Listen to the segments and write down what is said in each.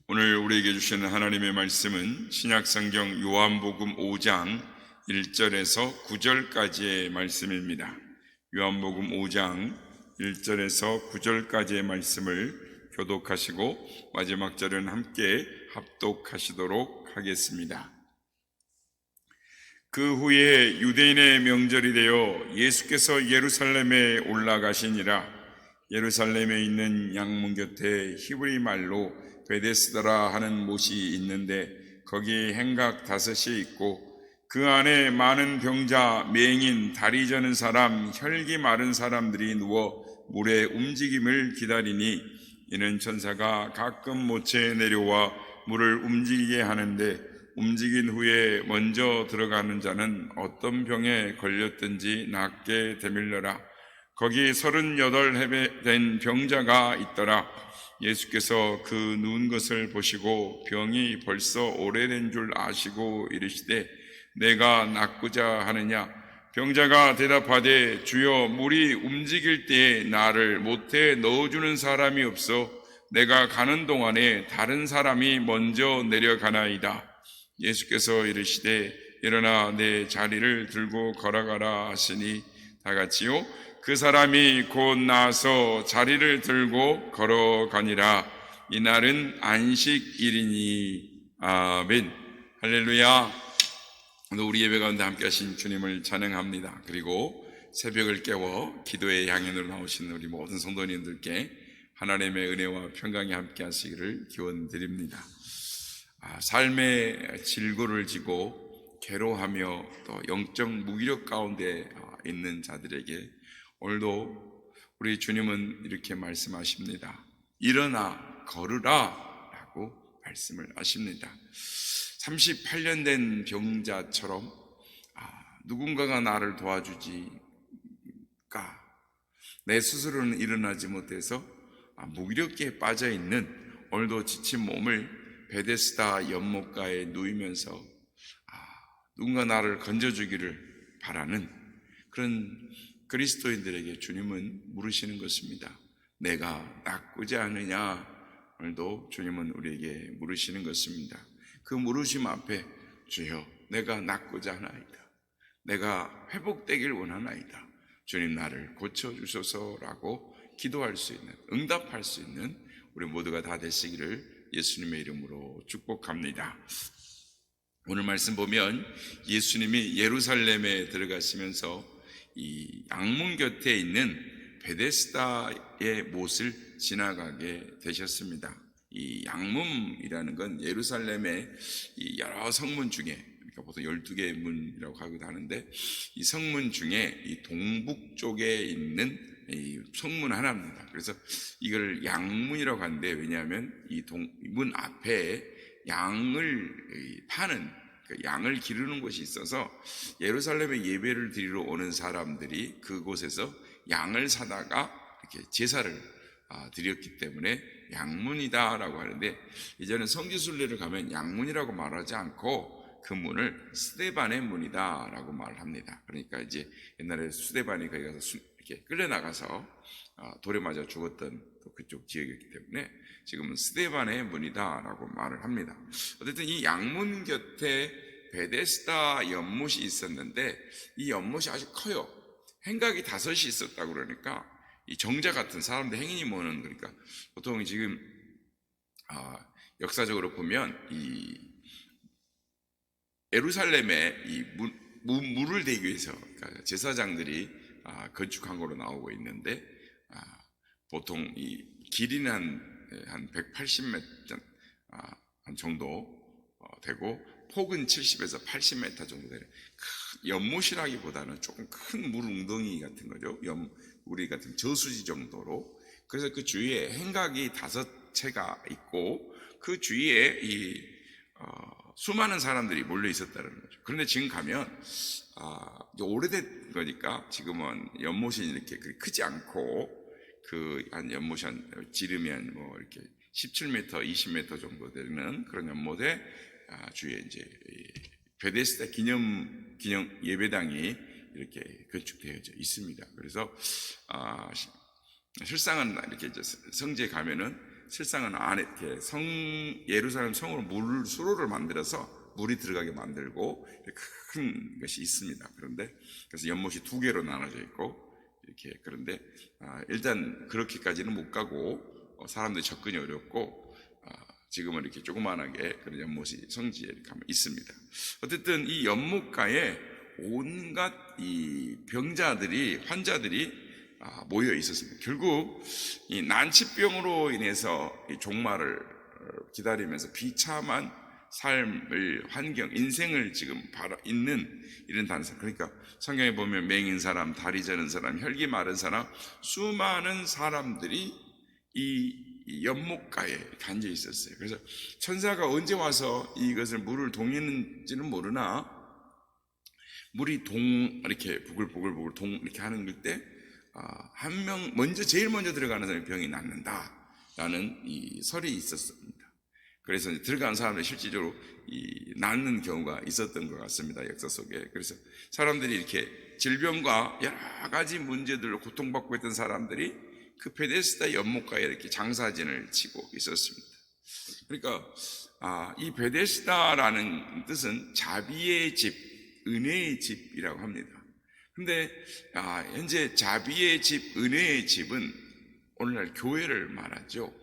오늘 우리에게 주시는 하나님의 말씀은 신약성경 요한복음 5장 1절에서 9절까지의 말씀입니다. 요한복음 5장 1절에서 9절까지의 말씀을 교독하시고 마지막 절은 함께 합독하시도록 하겠습니다. 그 후에 유대인의 명절이 되어 예수께서 예루살렘에 올라가시니라. 예루살렘에 있는 양문 곁에 히브리 말로 베데스다라 하는 못이 있는데 거기 행각 5이 있고 그 안에 많은 병자, 맹인, 다리 저는 사람, 혈기 마른 사람들이 누워 물의 움직임을 기다리니 이는 천사가 가끔 못에 내려와 물을 움직이게 하는데 움직인 후에 먼저 들어가는 자는 어떤 병에 걸렸든지 낫게 되밀려라. 거기 38해배 된 병자가 있더라. 예수께서 그 누운 것을 보시고 병이 벌써 오래된 줄 아시고 이르시되 내가 낫고자 하느냐? 병자가 대답하되 주여 물이 움직일 때에 나를 못에 넣어주는 사람이 없어 내가 가는 동안에 다른 사람이 먼저 내려가나이다. 예수께서 이르시되 일어나 내 자리를 들고 걸어가라 하시니 다 같이요. 그 사람이 곧 나서 자리를 들고 걸어가니라. 이날은 안식일이니. 아멘. 할렐루야. 오늘 우리 예배 가운데 함께 하신 주님을 찬양합니다. 그리고 새벽을 깨워 기도의 향연으로 나오신 우리 모든 성도님들께 하나님의 은혜와 평강이 함께 하시기를 기원드립니다. 삶의 질고를 지고 괴로워하며 또 영적 무기력 가운데 있는 자들에게 오늘도 우리 주님은 이렇게 말씀하십니다. 일어나 걸으라 라고 말씀을 하십니다. 38년 된 병자처럼 누군가가 나를 도와주지까 내 스스로는 일어나지 못해서 무기력에 빠져있는 오늘도 지친 몸을 베데스다 연못가에 누이면서 누군가 나를 건져주기를 바라는 그런 그리스도인들에게 주님은 물으시는 것입니다. 내가 낫고자 하느냐? 오늘도 주님은 우리에게 물으시는 것입니다. 그 물으심 앞에 주여 내가 낫고자 하나이다. 내가 회복되길 원하나이다. 주님 나를 고쳐주소서라고 기도할 수 있는, 응답할 수 있는 우리 모두가 다 되시기를 예수님의 이름으로 축복합니다. 오늘 말씀 보면 예수님이 예루살렘에 들어가시면서 이 양문 곁에 있는 베데스다의 못을 지나가게 되셨습니다. 이 양문이라는 건 예루살렘의 이 여러 성문 중에, 그러니까 보통 12개의 문이라고 하기도 하는데 이 성문 중에 이 동북 쪽에 있는 이 성문 하나입니다. 그래서 이걸 양문이라고 하는데 왜냐하면 이 문 앞에 양을 파는, 양을 기르는 곳이 있어서 예루살렘에 예배를 드리러 오는 사람들이 그곳에서 양을 사다가 이렇게 제사를 드렸기 때문에 양문이다라고 하는데, 이제는 성지순례를 가면 양문이라고 말하지 않고 그 문을 스데반의 문이다라고 말을 합니다. 그러니까 이제 옛날에 스데반이 거기 가서 이렇게 끌려나가서 돌에 맞아 죽었던 그쪽 지역이기 때문에 지금은 스데반의 문이다라고 말을 합니다. 어쨌든 이 양문 곁에 베데스다 연못이 있었는데 이 연못이 아주 커요. 행각이 5이 있었다고 그러니까 이 정자 같은 사람들 행인이 모는, 그러니까 보통 지금 역사적으로 보면 이 예루살렘에 이 물을 대기 위해서 그러니까 제사장들이 건축한 거로 나오고 있는데 보통 이 길이는 한 180m 정도 되고 폭은 70에서 80m 정도 되는 연못이라기보다는 조금 큰 물 웅덩이 같은 거죠. 우리 같은 저수지 정도로. 그래서 그 주위에 행각이 5채가 있고 그 주위에 이 수많은 사람들이 몰려 있었다는 거죠. 그런데 지금 가면 오래된 거니까 지금은 연못이 이렇게 크지 않고 그 한 연못이 지르면 뭐 이렇게 17m, 20m 정도 되는 그런 연못에 주위에 이제 베데스다 기념 예배당이 이렇게 건축되어져 있습니다. 그래서 실상은 이렇게 성지에 가면은 실상은 안에 이렇게 예루살렘 성으로 수로를 만들어서 물이 들어가게 만들고 큰 것이 있습니다. 그런데 그래서 연못이 두 개로 나눠져 있고 이렇게 그런데 일단 그렇게까지는 못 가고 사람들이 접근이 어렵고 지금은 이렇게 조그만하게 그런 연못이 성지에 이렇게 가면 있습니다. 어쨌든 이 연못가에 온갖 이 병자들이 환자들이 모여 있었습니다. 결국 이 난치병으로 인해서 이 종말을 기다리면서 비참한 삶을 인생을 지금 바로 있는 이런 단사. 그러니까 성경에 보면 맹인 사람, 다리 저는 사람, 혈기 마른 사람, 수많은 사람들이 이 연못가에 앉아 있었어요. 그래서 천사가 언제 와서 이것을 물을 동이는지는 모르나 물이 이렇게 부글부글 이렇게 하는 때 한 명 제일 먼저 들어가는 사람이 병이 낫는다라는 이 설이 있었습니다. 그래서 들어간 사람들이 실질적으로 낫는 경우가 있었던 것 같습니다. 역사 속에. 그래서 사람들이 이렇게 질병과 여러 가지 문제들로 고통받고 있던 사람들이 그 베데스다 연못가에 이렇게 장사진을 치고 있었습니다. 그러니까 이 베데스다라는 뜻은 자비의 집, 은혜의 집이라고 합니다. 근데 현재 자비의 집, 은혜의 집은 오늘날 교회를 말하죠.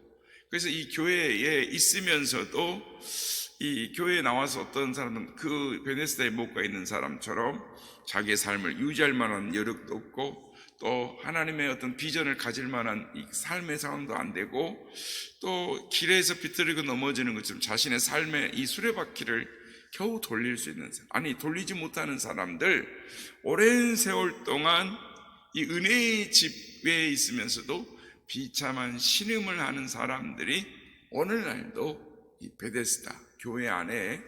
그래서 이 교회에 있으면서도 이 교회에 나와서 어떤 사람은 그 베데스다에 못 가 있는 사람처럼 자기의 삶을 유지할 만한 여력도 없고 또 하나님의 어떤 비전을 가질 만한 이 삶의 상황도 안 되고 또 길에서 비틀리고 넘어지는 것처럼 자신의 삶의 이 수레바퀴를 겨우 돌릴 수 있는 사람, 돌리지 못하는 사람들, 오랜 세월 동안 이 은혜의 집에 있으면서도 비참한 신음을 하는 사람들이 오늘날도 이 베데스다 교회 안에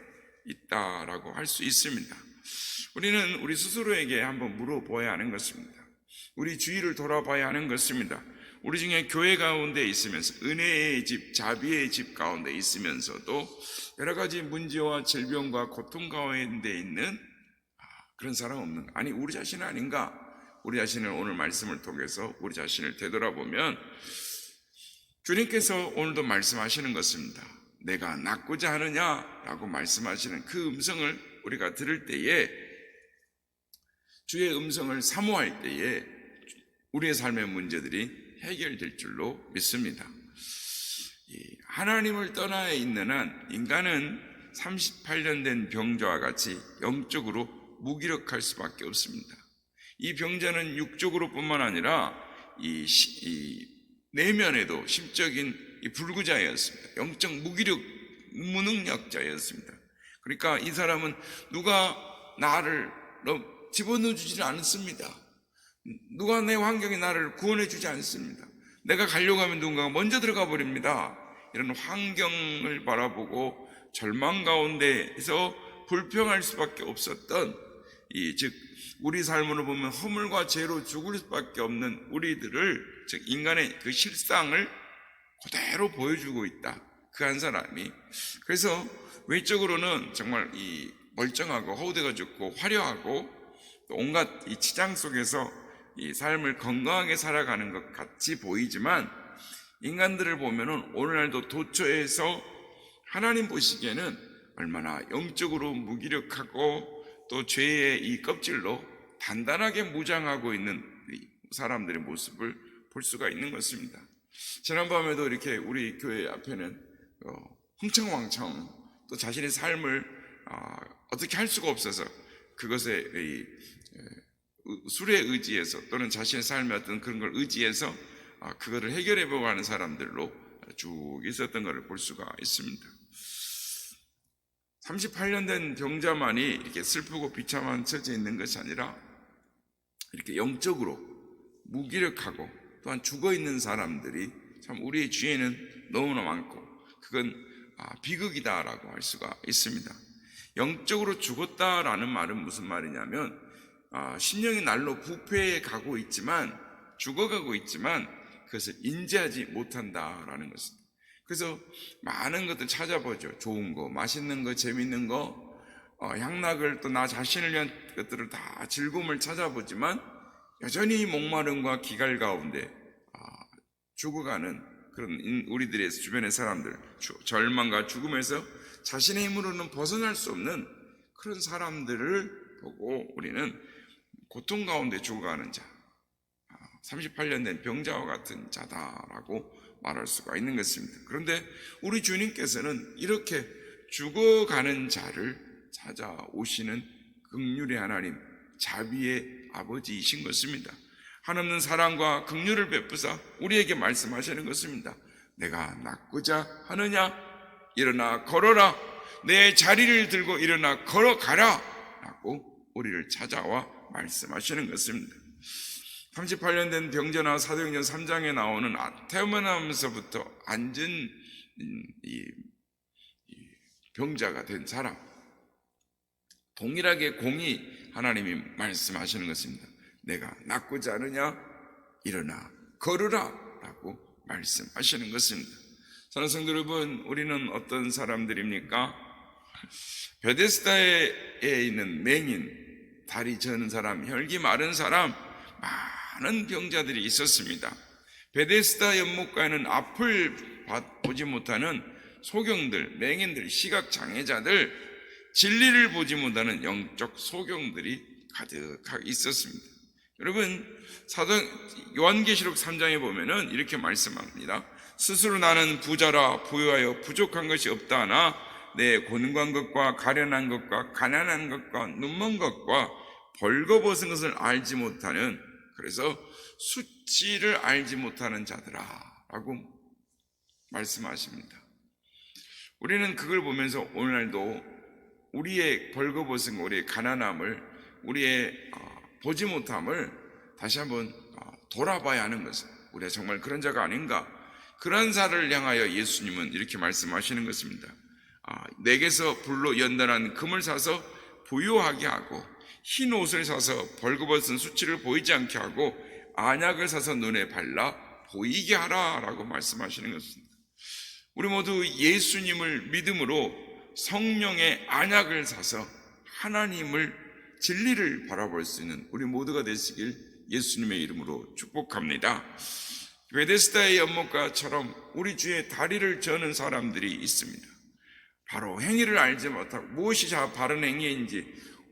있다라고 할 수 있습니다. 우리는 우리 스스로에게 한번 물어봐야 하는 것입니다. 우리 주위를 돌아봐야 하는 것입니다. 우리 중에 교회 가운데 있으면서 은혜의 집, 자비의 집 가운데 있으면서도 여러 가지 문제와 질병과 고통 가운데 있는 그런 사람 없는가? 우리 자신 아닌가? 우리 자신을 오늘 말씀을 통해서 우리 자신을 되돌아보면 주님께서 오늘도 말씀하시는 것입니다. 내가 낫고자 하느냐라고 말씀하시는 그 음성을 우리가 들을 때에 주의 음성을 사모할 때에 우리의 삶의 문제들이 해결될 줄로 믿습니다. 하나님을 떠나 있는 한 인간은 38년 된 병자와 같이 영적으로 무기력할 수밖에 없습니다. 이 병자는 육적으로 뿐만 아니라 이 내면에도 심적인 불구자였습니다. 영적 무능력자였습니다. 그러니까 이 사람은 누가 나를 집어넣어 주지 않습니다. 누가 내 환경에 나를 구원해 주지 않습니다. 내가 가려고 하면 누군가가 먼저 들어가 버립니다. 이런 환경을 바라보고 절망 가운데에서 불평할 수밖에 없었던 즉 우리 삶으로 보면 허물과 죄로 죽을 수밖에 없는 우리들을 즉 인간의 그 실상을 그대로 보여주고 있다. 그 한 사람이. 그래서 외적으로는 정말 이 멀쩡하고 허우대가 좋고 화려하고 또 온갖 이 치장 속에서 이 삶을 건강하게 살아가는 것 같이 보이지만 인간들을 보면은 오늘날도 도처에서 하나님 보시기에는 얼마나 영적으로 무기력하고 또 죄의 이 껍질로 단단하게 무장하고 있는 사람들의 모습을 볼 수가 있는 것입니다. 지난밤에도 이렇게 우리 교회 앞에는 흥청왕청 또 자신의 삶을 어떻게 할 수가 없어서 그것에 술에 의지해서 또는 자신의 삶의 어떤 그런 걸 의지해서 그거를 해결해 보고 하는 사람들로 쭉 있었던 것을 볼 수가 있습니다. 38년 된 병자만이 이렇게 슬프고 비참한 처지에 있는 것이 아니라 이렇게 영적으로 무기력하고 또한 죽어있는 사람들이 참 우리의 주위에는 너무나 많고 그건 비극이다라고 할 수가 있습니다. 영적으로 죽었다라는 말은 무슨 말이냐면 심령이 날로 부패해 가고 있지만 죽어가고 있지만 그것을 인지하지 못한다라는 것입니다. 그래서 많은 것들 찾아보죠. 좋은 거, 맛있는 거, 재밌는 거, 향락을 또 나 자신을 위한 것들을 다 즐거움을 찾아보지만 여전히 목마름과 기갈 가운데 죽어가는 그런 우리들의 주변의 사람들, 절망과 죽음에서 자신의 힘으로는 벗어날 수 없는 그런 사람들을 보고 우리는 고통 가운데 죽어가는 자, 38년 된 병자와 같은 자다라고 말할 수가 있는 것입니다. 그런데 우리 주님께서는 이렇게 죽어가는 자를 찾아오시는 긍휼의 하나님, 자비의 아버지이신 것입니다. 한없는 사랑과 긍휼을 베푸사 우리에게 말씀하시는 것입니다. 내가 낫고자 하느냐? 일어나 걸어라. 내 자리를 들고 일어나 걸어가라 라고 우리를 찾아와 말씀하시는 것입니다. 38년 된 병자나 사도행전 3장에 나오는 태어나면서부터 앉은 이 병자가 된 사람, 동일하게 공히 하나님이 말씀하시는 것입니다. 내가 낫고자 하느냐? 일어나 걸으라 라고 말씀하시는 것입니다. 사랑하는 성도 여러분, 우리는 어떤 사람들입니까? 베데스다에 있는 맹인, 다리 저는 사람, 혈기 마른 사람, 많은 병자들이 있었습니다. 베데스다 연못가에는 앞을 보지 못하는 소경들, 맹인들, 시각장애자들, 진리를 보지 못하는 영적 소경들이 가득하게 있었습니다. 여러분, 요한계시록 3장에 보면은 이렇게 말씀합니다. 스스로 나는 부자라 부유하여 부족한 것이 없다 하나 내 곤고한 것과 가련한 것과 가난한 것과 눈먼 것과 벌거벗은 것을 알지 못하는, 그래서 수치를 알지 못하는 자들아 라고 말씀하십니다. 우리는 그걸 보면서 오늘날도 우리의 벌거벗은 것, 우리의 가난함을, 우리의 보지 못함을 다시 한번 돌아봐야 하는 것은, 우리가 정말 그런 자가 아닌가. 그런 자를 향하여 예수님은 이렇게 말씀하시는 것입니다. 내게서 불로 연단한 금을 사서 부유하게 하고, 흰 옷을 사서 벌거벗은 수치를 보이지 않게 하고, 안약을 사서 눈에 발라 보이게 하라 라고 말씀하시는 것입니다. 우리 모두 예수님을 믿음으로 성령의 안약을 사서 하나님을, 진리를 바라볼 수 있는 우리 모두가 되시길 예수님의 이름으로 축복합니다. 베데스다의 연못가처럼 우리 주의 다리를 저는 사람들이 있습니다. 바로 행위를 알지 못하고 무엇이 바른 행위인지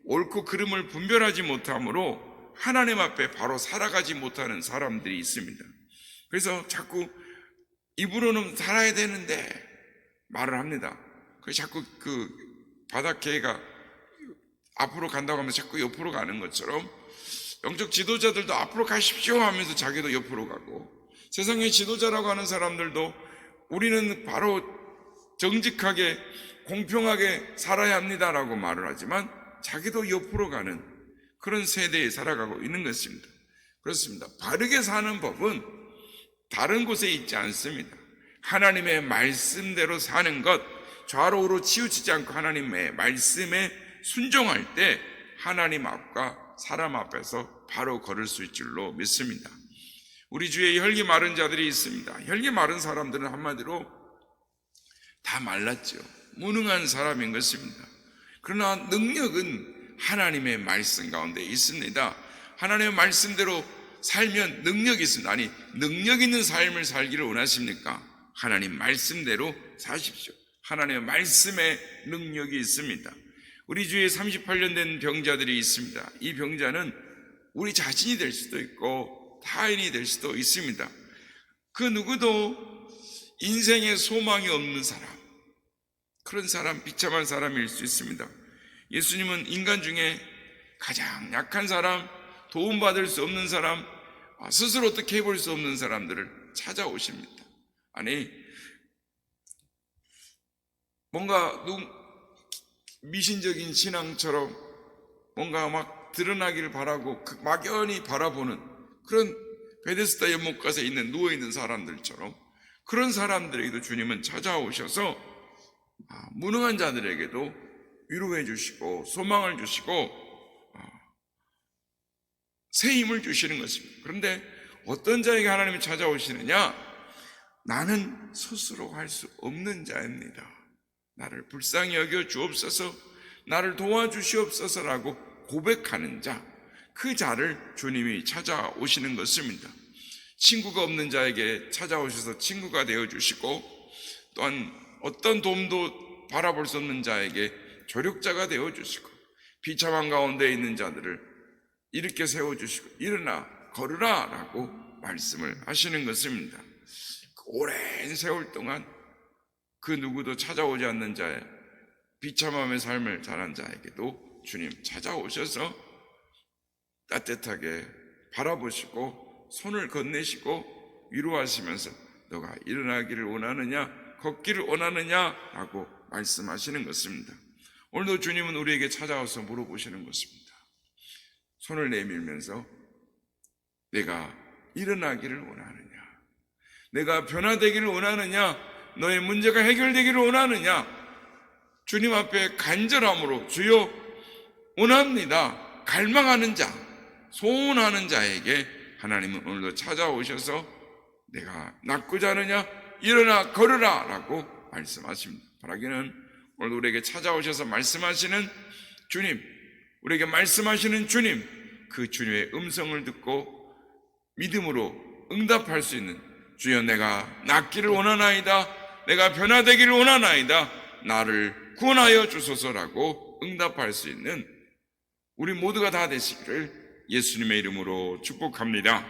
옳고 그름을 분별하지 못함으로 하나님 앞에 바로 살아가지 못하는 사람들이 있습니다. 그래서 자꾸 입으로는 살아야 되는데 말을 합니다. 그래서 자꾸 그 바닷개가 앞으로 간다고 하면 자꾸 옆으로 가는 것처럼 영적 지도자들도 앞으로 가십시오 하면서 자기도 옆으로 가고, 세상의 지도자라고 하는 사람들도 우리는 바로 정직하게 공평하게 살아야 합니다라고 말을 하지만 자기도 옆으로 가는 그런 세대에 살아가고 있는 것입니다. 그렇습니다. 바르게 사는 법은 다른 곳에 있지 않습니다. 하나님의 말씀대로 사는 것, 좌로 우로 치우치지 않고 하나님의 말씀에 순종할 때 하나님 앞과 사람 앞에서 바로 걸을 수 있을 줄로 믿습니다. 우리 주위에 혈기 마른 자들이 있습니다. 혈기 마른 사람들은 한마디로 다 말랐죠. 무능한 사람인 것입니다. 그러나 능력은 하나님의 말씀 가운데 있습니다. 하나님의 말씀대로 살면 능력이 있습니다. 아니, 능력 있는 삶을 살기를 원하십니까? 하나님 말씀대로 사십시오. 하나님의 말씀에 능력이 있습니다. 우리 주위에 38년 된 병자들이 있습니다. 이 병자는 우리 자신이 될 수도 있고 타인이 될 수도 있습니다. 그 누구도 인생에 소망이 없는 사람, 그런 사람, 비참한 사람일 수 있습니다. 예수님은 인간 중에 가장 약한 사람, 도움받을 수 없는 사람, 스스로 어떻게 해볼 수 없는 사람들을 찾아오십니다. 아니, 뭔가 미신적인 신앙처럼 뭔가 막 드러나기를 바라고 막연히 바라보는 그런 베데스다 연못가에 있는 누워있는 사람들처럼, 그런 사람들에게도 주님은 찾아오셔서 무능한 자들에게도 위로해 주시고 소망을 주시고 새 힘을 주시는 것입니다. 그런데 어떤 자에게 하나님이 찾아오시느냐? 나는 스스로 할 수 없는 자입니다. 나를 불쌍히 여겨 주옵소서, 나를 도와주시옵소서라고 고백하는 자, 그 자를 주님이 찾아오시는 것입니다. 친구가 없는 자에게 찾아오셔서 친구가 되어주시고, 또한 어떤 도움도 바라볼 수 없는 자에게 조력자가 되어주시고, 비참한 가운데 있는 자들을 일으켜 세워주시고 일어나 걸으라 라고 말씀을 하시는 것입니다. 오랜 세월 동안 그 누구도 찾아오지 않는 자의 비참함의 삶을 자란 자에게도 주님 찾아오셔서 따뜻하게 바라보시고 손을 건네시고 위로하시면서 너가 일어나기를 원하느냐, 걷기를 원하느냐 라고 말씀하시는 것입니다. 오늘도 주님은 우리에게 찾아와서 물어보시는 것입니다. 손을 내밀면서 내가 일어나기를 원하느냐, 내가 변화되기를 원하느냐, 너의 문제가 해결되기를 원하느냐, 주님 앞에 간절함으로 주여 원합니다, 갈망하는 자, 소원하는 자에게 하나님은 오늘도 찾아오셔서 내가 낫고자 하느냐, 일어나 걸으라 라고 말씀하십니다. 바라기는 오늘 우리에게 찾아오셔서 말씀하시는 주님, 우리에게 말씀하시는 주님, 그 주님의 음성을 듣고 믿음으로 응답할 수 있는, 주여 내가 낫기를 원하나이다, 내가 변화되기를 원하나이다, 나를 구원하여 주소서라고 응답할 수 있는 우리 모두가 다 되시기를 예수님의 이름으로 축복합니다.